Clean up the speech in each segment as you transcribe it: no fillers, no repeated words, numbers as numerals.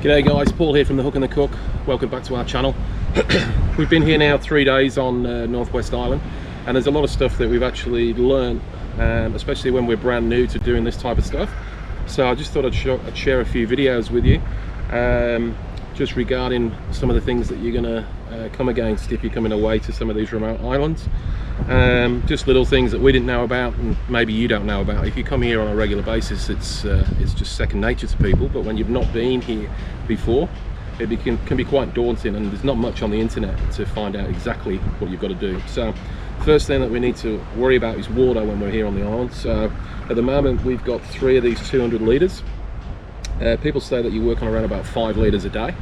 G'day guys, Paul here from the Hook and the Cook. Welcome back to our channel. We've been here now 3 days on Northwest Island, and there's a lot of stuff that we've actually learned, especially when we're brand new to doing this type of stuff. So I just thought I'd share a few videos with you, just regarding some of the things that you're going to come against if you're coming away to some of these remote islands. Just little things that we didn't know about and maybe you don't know about. If you come here on a regular basis, it's just second nature to people, but when you've not been here before, it can be quite daunting, and there's not much on the internet to find out exactly what you've got to do. So first thing that we need to worry about is water when we're here on the island. So at the moment we've got 3 of these 200 litres. People say that you work on around about 5 litres a day.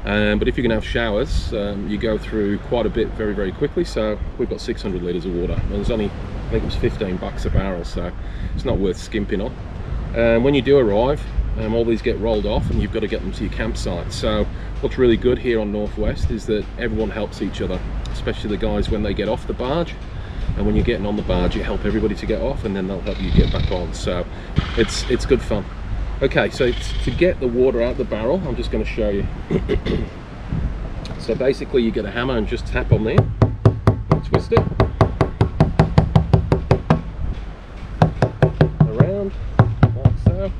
But if you're going to have showers, you go through quite a bit very quickly. So we've got 600 litres of water, and there's only, I think it was $15 a barrel, so it's not worth skimping on. When you do arrive, all these get rolled off and you've got to get them to your campsite. So what's really good here on Northwest is that everyone helps each other, especially the guys when they get off the barge, and when you're getting on the barge you help everybody to get off, and then they'll help you get back on. So it's good fun. Okay, so to get the water out of the barrel, I'm just going to show you. So basically you get a hammer and just tap on there and twist it around like so.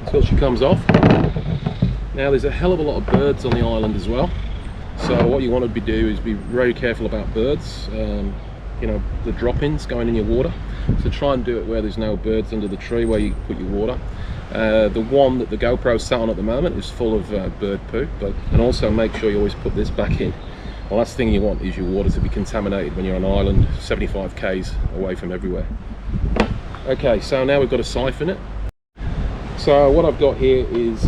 Until she comes off. Now there's a hell of a lot of birds on the island as well, so what you want to do is be very careful about birds. You know, the drop-ins going in your water, so try and do it where there's no birds under the tree where you put your water. The one that the GoPro's sat on at the moment is full of bird poo, and also make sure you always put this back in. The last thing you want is your water to be contaminated when you're on an island 75 k's away from everywhere. Okay, so now we've got to siphon it. So what I've got here is,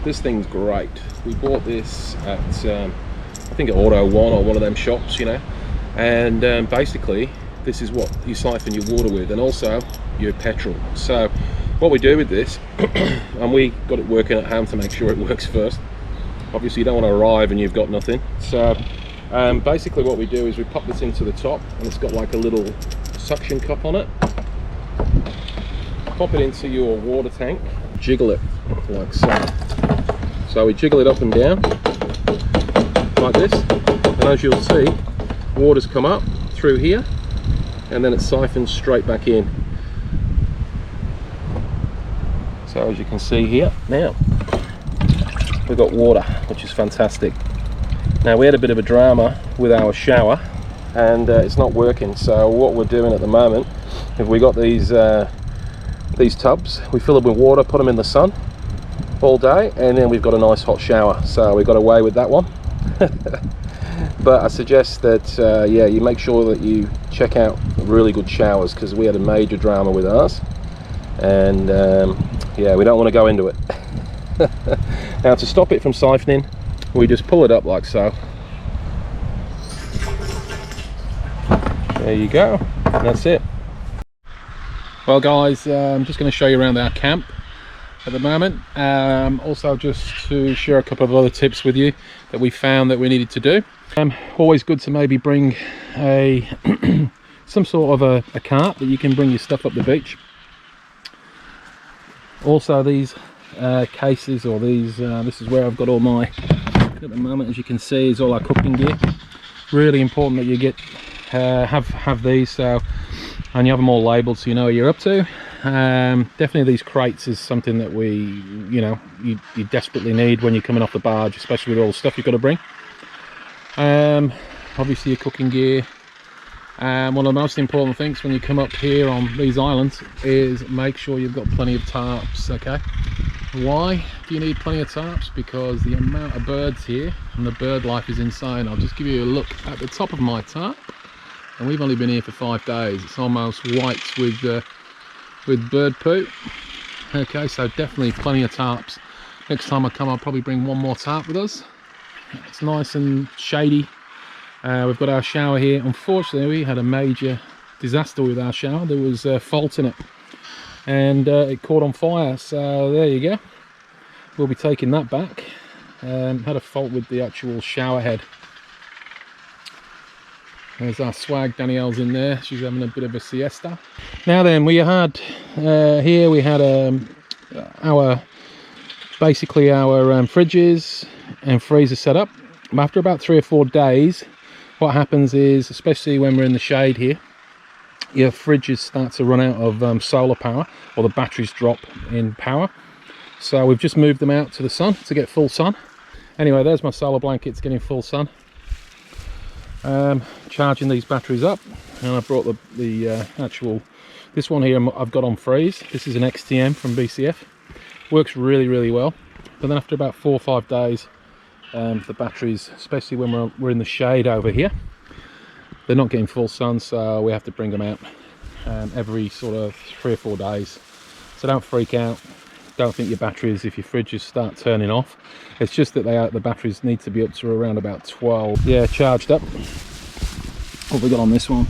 this thing's great. We bought this at I think at Auto One or one of them shops, you know. And basically this is what you siphon your water with, and also your petrol. So what we do with this, and we got it working at home to make sure it works first. Obviously you don't want to arrive and you've got nothing. So basically what we do is we pop this into the top, and it's got like a little suction cup on it. Pop it into your water tank, jiggle it like so. So we jiggle it up and down like this, and as you'll see, water's come up through here, and then it siphons straight back in. So as you can see here, now we've got water, which is fantastic. Now we had a bit of a drama with our shower, and it's not working. So what we're doing at the moment, if we got these tubs, we fill them with water, put them in the sun all day, and then we've got a nice hot shower. So we got away with that one. But I suggest that yeah, you make sure that you check out really good showers, because we had a major drama with ours, and yeah, we don't want to go into it. Now to stop it from siphoning, we just pull it up like so. There you go, and that's it. Well guys, I'm just going to show you around our camp at the moment. Also just to share a couple of other tips with you that we found that we needed to do. Always good to maybe bring a some sort of a cart that you can bring your stuff up the beach. Also these cases, or these this is where I've got all my, at the moment, as you can see, is all our cooking gear. Really important that you get have these, so, and you have them all labelled so you know what you're up to. Definitely these crates is something that you desperately need when you're coming off the barge, especially with all the stuff you've got to bring. Obviously your cooking gear. One of the most important things when you come up here on these islands is make sure you've got plenty of tarps. Okay, why do you need plenty of tarps? Because the amount of birds here and the bird life is insane. I'll just give you a look at the top of my tarp, and we've only been here for 5 days. It's almost white with bird poo. Okay, so definitely plenty of tarps. Next time I come, I'll probably bring one more tarp with us. It's nice and shady. We've got our shower here. Unfortunately, we had a major disaster with our shower. There was a fault in it, and it caught on fire. So there you go. We'll be taking that back. Had a fault with the actual shower head. There's our swag. Danielle's in there. She's having a bit of a siesta. Now then, we had here we had our fridges and freezer set up. After about 3 or 4 days, what happens is, especially when we're in the shade here, your fridges start to run out of solar power, or the batteries drop in power. So we've just moved them out to the sun to get full sun. Anyway, there's my solar blankets getting full sun. Charging these batteries up, and I brought the actual, this one here I've got on freeze. This is an XTM from BCF. Works really well, but then after about 4 or 5 days, the batteries, especially when we're in the shade over here, they're not getting full sun, so we have to bring them out every sort of 3 or 4 days. So don't freak out. Don't think your batteries, if your fridges start turning off, it's just that the batteries need to be up to around about 12. Yeah, charged up. What have we got on this one?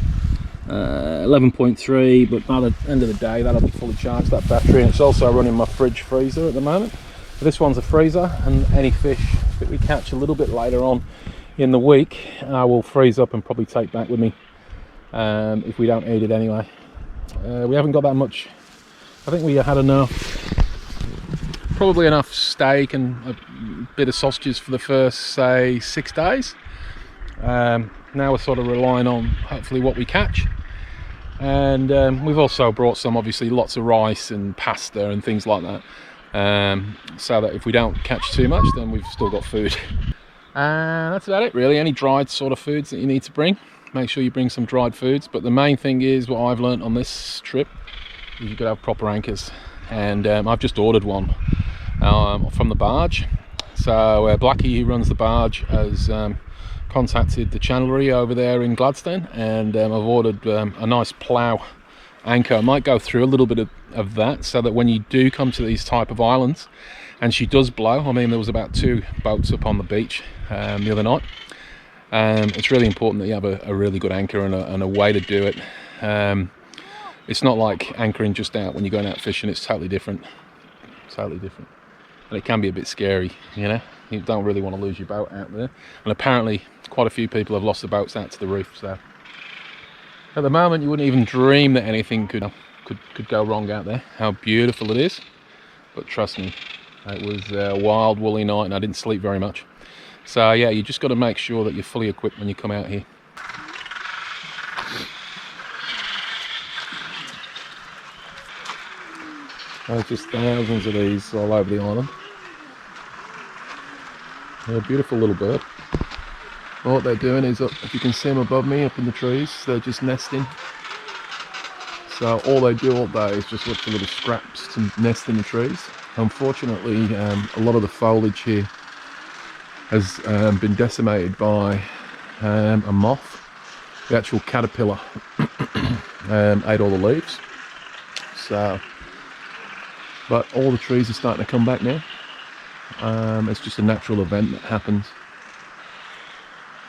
11.3, but by the end of the day that'll be fully charged, that battery. And it's also running my fridge freezer at the moment. This one's a freezer, and any fish that we catch a little bit later on in the week I will freeze up and probably take back with me if we don't eat it anyway. We haven't got that much. I think we had enough, probably enough steak and a bit of sausages for the first, say, 6 days. Now we're sort of relying on hopefully what we catch, and we've also brought some, obviously, lots of rice and pasta and things like that, so that if we don't catch too much, then we've still got food. That's about it really. Any dried sort of foods that you need to bring, make sure you bring some dried foods. But the main thing is, what I've learnt on this trip, is you've got to have proper anchors, and I've just ordered one from the barge. So Blackie, who runs the barge, has contacted the chandlery over there in Gladstone, and I've ordered a nice plough anchor. I might go through a little bit of that, so that when you do come to these type of islands and she does blow, I mean, there was about 2 boats up on the beach the other night, it's really important that you have a really good anchor and a way to do it. It's not like anchoring just out when you're going out fishing. It's totally different, and it can be a bit scary, you know. You don't really want to lose your boat out there, and apparently quite a few people have lost their boats out to the reef. So at the moment you wouldn't even dream that anything could go wrong out there. How beautiful it is. But trust me, it was a wild woolly night and I didn't sleep very much. So yeah, you just got to make sure that you're fully equipped when you come out here. There's just thousands of these all over the island. They're a beautiful little bird. What they're doing is, if you can see them above me up in the trees, they're just nesting. So all they do all day is just look for little scraps to nest in the trees. Unfortunately, a lot of the foliage here has been decimated by a moth. The actual caterpillar ate all the leaves. So, but all the trees are starting to come back now. It's just a natural event that happens.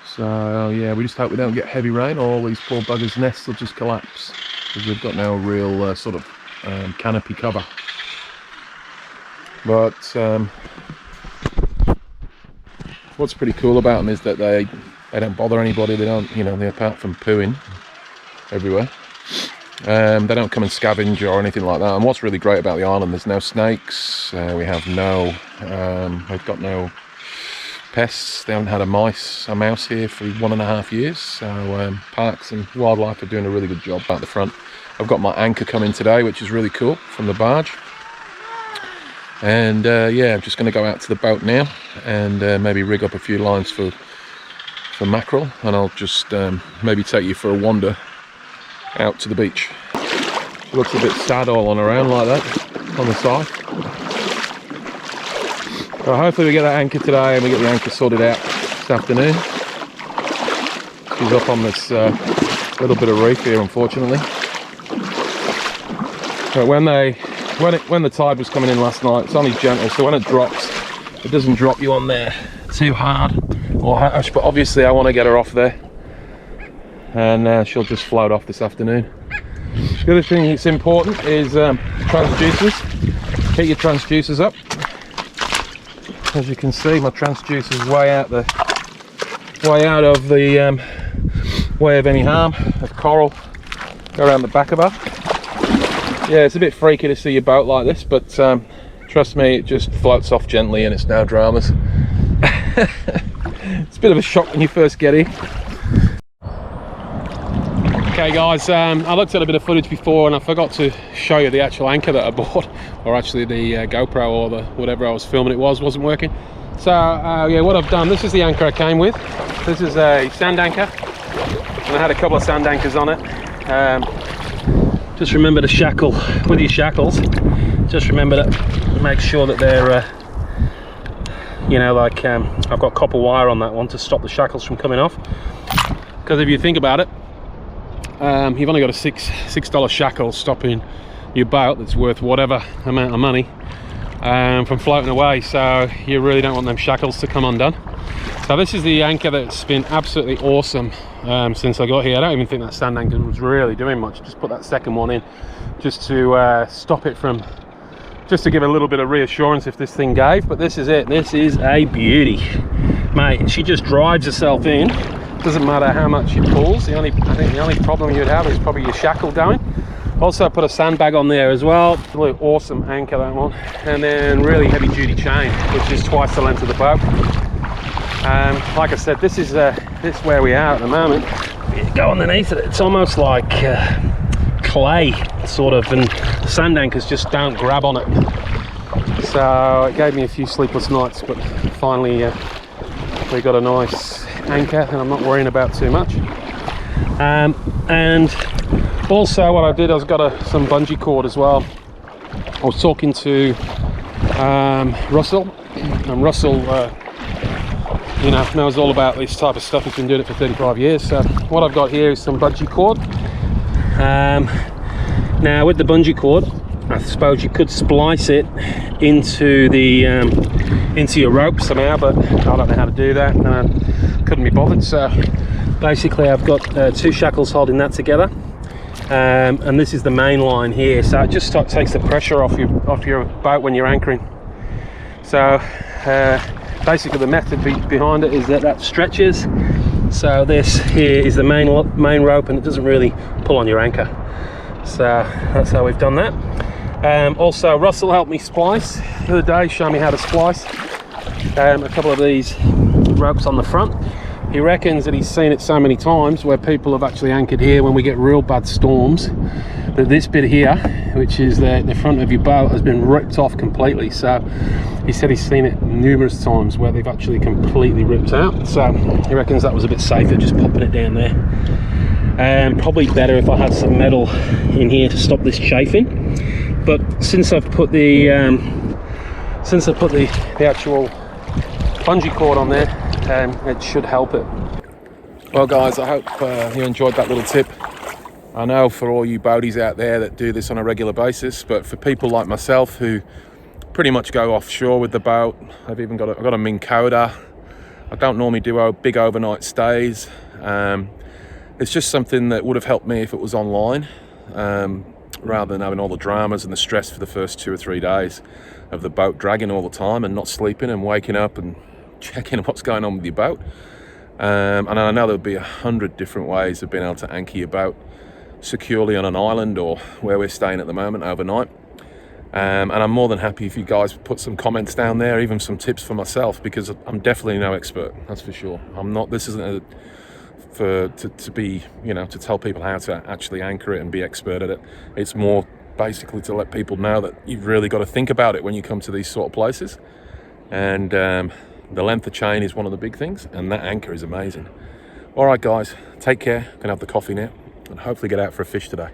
So yeah, we just hope we don't get heavy rain, or all these poor buggers' nests will just collapse, because we've got now a real sort of canopy cover. But what's pretty cool about them is that they don't bother anybody. They don't, you know, they, apart from pooing everywhere, they don't come and scavenge or anything like that. And what's really great about the island, there's no snakes. We have no, we've got no pests. They haven't had a mouse here for 1.5 years. So parks and wildlife are doing a really good job at the front. I've got my anchor coming today, which is really cool, from the barge. And yeah, I'm just going to go out to the boat now and maybe rig up a few lines for mackerel, and I'll just maybe take you for a wander out to the beach. She looks a bit sad all on her own like that on the side. So hopefully we get that anchor today and we get the anchor sorted out this afternoon. She's up on this little bit of reef here, unfortunately. But when the tide was coming in last night, it's only gentle, so when it drops, it doesn't drop you on there too hard or harsh. But obviously I want to get her off there, and she'll just float off this afternoon. The other thing that's important is transducers. Keep your transducers up. As you can see, my transducer is way out of the way of any harm. There's coral go around the back of her. Yeah, it's a bit freaky to see your boat like this, but trust me, it just floats off gently and it's no dramas. It's a bit of a shock when you first get here. Okay guys, I looked at a bit of footage before and I forgot to show you the actual anchor that I bought, or actually the GoPro, or the whatever I was filming it wasn't working. So yeah, what I've done, this is the anchor I came with. This is a sand anchor, and I had a couple of sand anchors on it. Just remember to shackle with your shackles. Just remember to make sure that they're you know, like I've got copper wire on that one to stop the shackles from coming off, because if you think about it, you've only got a $6 shackle stopping your boat that's worth whatever amount of money from floating away, so you really don't want them shackles to come undone. So this is the anchor that's been absolutely awesome since I got here. I don't even think that sand anchor was really doing much. Just put that second one in just to stop it from, just to give a little bit of reassurance if this thing gave. But this is it. This is a beauty, mate. She just drives herself in. Doesn't matter how much it pulls. I think the only problem you'd have is probably your shackle going. Also put a sandbag on there as well. Really awesome anchor, that one. And then really heavy duty chain, which is twice the length of the boat. Like I said, this is where we are at the moment. You go underneath it, it's almost like clay sort of, and sand anchors just don't grab on it. So it gave me a few sleepless nights, but finally we got a nice anchor and I'm not worrying about too much. And also what I did, I've got some bungee cord as well. I was talking to Russell, and Russell you know, knows all about this type of stuff. He's been doing it for 35 years. So what I've got here is some bungee cord. Now with the bungee cord, I suppose you could splice it into the into your rope somehow, but I don't know how to do that, and I couldn't be bothered. So basically I've got two shackles holding that together, and this is the main line here, so it just takes the pressure off your boat when you're anchoring. So basically the method behind it is that stretches, so this here is the main rope, and it doesn't really pull on your anchor. So that's how we've done that. Also Russell helped me splice the other day, show me how to splice a couple of these ropes on the front. He reckons that he's seen it so many times where people have actually anchored here when we get real bad storms, that this bit here, which is the front of your boat, has been ripped off completely. So he said he's seen it numerous times where they've actually completely ripped out. So he reckons that was a bit safer just popping it down there. Probably better if I had some metal in here to stop this chafing, but since I've put the actual bungee cord on there, it should help it. Well guys, I hope you enjoyed that little tip. I know for all you boaties out there that do this on a regular basis, but for people like myself who pretty much go offshore with the boat, I've got a Minn Kota. I don't normally do big overnight stays. It's just something that would have helped me if it was online, rather than having all the dramas and the stress for the first 2 or 3 days of the boat dragging all the time and not sleeping and waking up and checking what's going on with your boat. And I know there'll be 100 different ways of being able to anchor your boat securely on an island or where we're staying at the moment overnight. And I'm more than happy if you guys put some comments down there, even some tips for myself, because I'm definitely no expert, that's for sure. I'm not. This isn't to be, you know, to tell people how to actually anchor it and be expert at it. It's more basically to let people know that you've really got to think about it when you come to these sort of places. And the length of chain is one of the big things, and that anchor is amazing. All right guys, take care. Gonna have the coffee now and hopefully get out for a fish today.